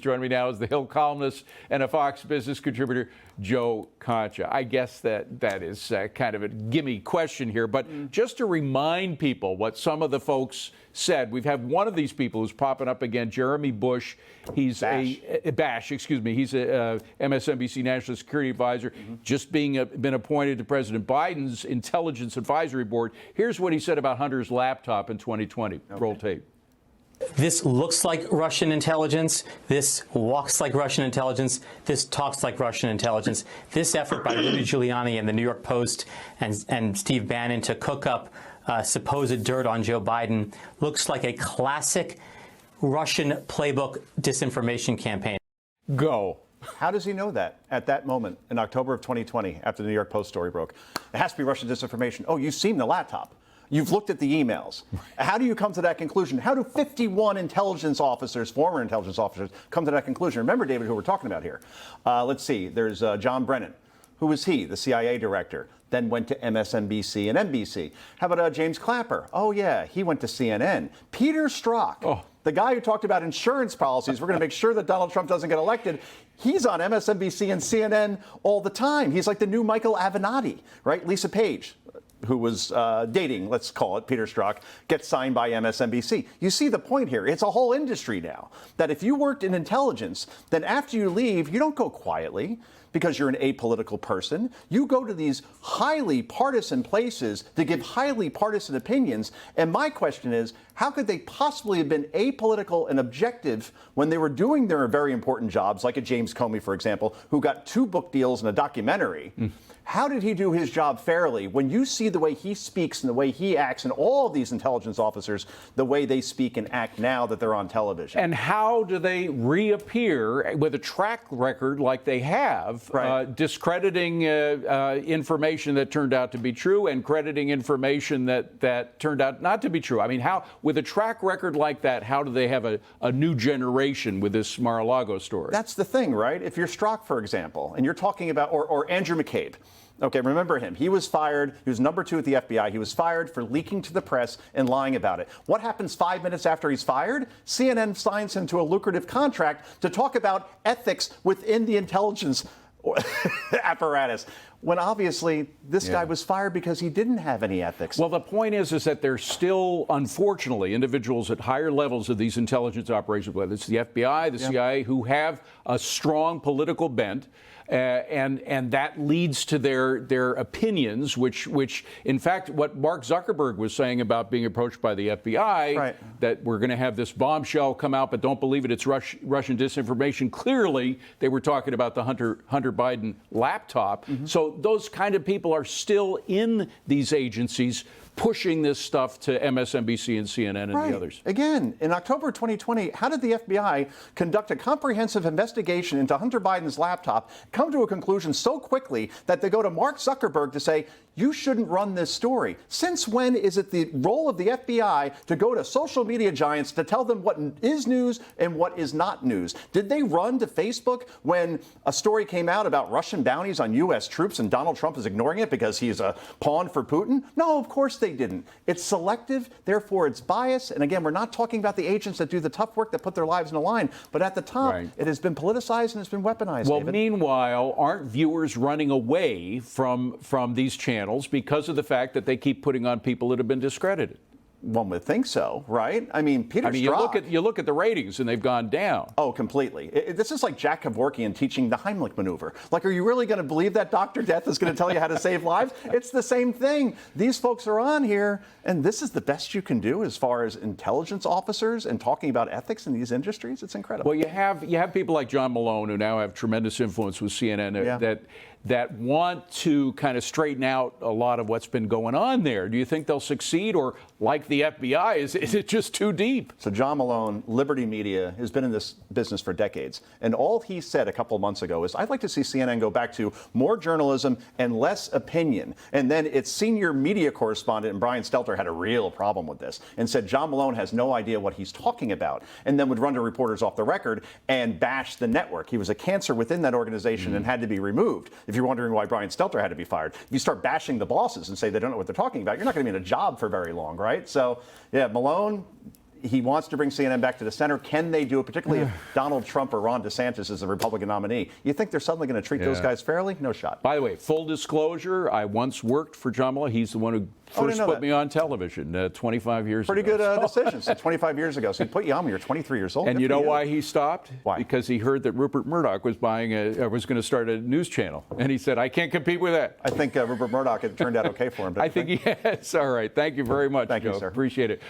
Joining me now is the Hill columnist and a Fox Business contributor, Joe Concha. I guess that is kind of a gimme question here, but just to remind people what some of the folks said, we've had one of these people who's popping up again, Jeremy Bush. He's Bash, excuse me. He's a MSNBC National Security Advisor, just been appointed to President Biden's Intelligence Advisory Board. Here's what he said about Hunter's laptop in 2020. Okay. Roll tape. This looks like Russian intelligence. This walks like Russian intelligence. This talks like Russian intelligence. This effort by Rudy Giuliani and the New York Post and Steve Bannon to cook up supposed dirt on Joe Biden looks like a classic Russian playbook disinformation campaign. Go. How does he know that at that moment in October of 2020 after the New York Post story broke? It has to be Russian disinformation. Oh, you've seen the laptop. You've looked at the emails. How do you come to that conclusion? How do 51 intelligence officers, former intelligence officers, come to that conclusion? Remember, David, who we're talking about here. Let's see. There's John Brennan. Who was he? The CIA director. Then went to MSNBC and NBC. How about James Clapper? Oh, yeah, he went to CNN. Peter Strzok, the guy who talked about insurance policies. We're going to make sure that Donald Trump doesn't get elected. He's on MSNBC and CNN all the time. He's like the new Michael Avenatti, right? Lisa Page, who was dating, let's call it, Peter Strzok, gets signed by MSNBC. You see the point here. It's a whole industry now that if you worked in intelligence, then after you leave, you don't go quietly because you're an apolitical person. You go to these highly partisan places to give highly partisan opinions. And my question is, how could they possibly have been apolitical and objective when they were doing their very important jobs, like a James Comey, for example, who got 2 book deals and a documentary? How did he do his job fairly when you see the way he speaks and the way he acts and all of these intelligence officers, the way they speak and act now that they're on television? And how do they reappear with a track record like they have, discrediting information that turned out to be true and crediting information that turned out not to be true? I mean, how, with a track record like that, how do they have a new generation with this Mar-a-Lago story? That's the thing, right? If you're Strzok, for example, and you're talking about, or Andrew McCabe. Okay, remember him. He was fired. He was number 2 at the FBI. He was fired for leaking to the press and lying about it. What happens 5 minutes after he's fired? CNN signs him to a lucrative contract to talk about ethics within the intelligence apparatus, when obviously this guy was fired because he didn't have any ethics. Well, the point is that there's still, unfortunately, individuals at higher levels of these intelligence operations, whether it's the FBI, the CIA, who have a strong political bent. And that leads to their opinions, which in fact, what Mark Zuckerberg was saying about being approached by the FBI, that we're going to have this bombshell come out, but don't believe it, it's Russian disinformation. Clearly, they were talking about the Hunter Biden laptop. So those kind of people are still in these agencies pushing this stuff to MSNBC and CNN and the others. Again, in October 2020, how did the FBI conduct a comprehensive investigation into Hunter Biden's laptop, come to a conclusion so quickly that they go to Mark Zuckerberg to say, you shouldn't run this story? Since when is it the role of the FBI to go to social media giants to tell them what is news and what is not news? Did they run to Facebook when a story came out about Russian bounties on U.S. troops and Donald Trump is ignoring it because he's a pawn for Putin? No, of course they didn't. It's selective, therefore it's biased. And again, we're not talking about the agents that do the tough work, that put their lives on the line. But at the top, it has been politicized and it's been weaponized. Well, David. Meanwhile, aren't viewers running away from these channels because of the fact that they keep putting on people that have been discredited? One would think so, right? I mean, Peter Strzok. You look at the ratings and they've gone down. Oh, completely. This is like Jack Kevorkian teaching the Heimlich maneuver. Like, are you really going to believe that Dr. Death is going to tell you how to save lives? It's the same thing. These folks are on here, and this is the best you can do as far as intelligence officers and talking about ethics in these industries. It's incredible. Well, you have people like John Malone, who now have tremendous influence with CNN, that want to kind of straighten out a lot of what's been going on there. Do you think they'll succeed, or like the FBI, is it just too deep? So John Malone, Liberty Media, has been in this business for decades. And all he said a couple of months ago is, I'd like to see CNN go back to more journalism and less opinion. And then its senior media correspondent, and Brian Stelter, had a real problem with this and said John Malone has no idea what he's talking about, and then would run to reporters off the record and bash the network. He was a cancer within that organization and had to be removed. If you're wondering why Brian Stelter had to be fired, if you start bashing the bosses and say they don't know what they're talking about, you're not going to be in a job for very long, right? So, yeah, Malone, He wants to bring CNN back to the center. Can they do it, particularly if Donald Trump or Ron DeSantis is the Republican nominee? You think they're suddenly going to treat those guys fairly? No shot. By the way, full disclosure, I once worked for John Mueller. He's the one who first put me on television 25 years Pretty ago. good decision. So 25 years ago. So he put you on when you're 23 years old. And Good you for know why he stopped? Why? Because he heard that Rupert Murdoch was was going to start a news channel. And he said, I can't compete with that. I think Rupert Murdoch, it turned out okay for him. I think he has. All right. Thank you very much, Thank Joe. you, sir. Appreciate it.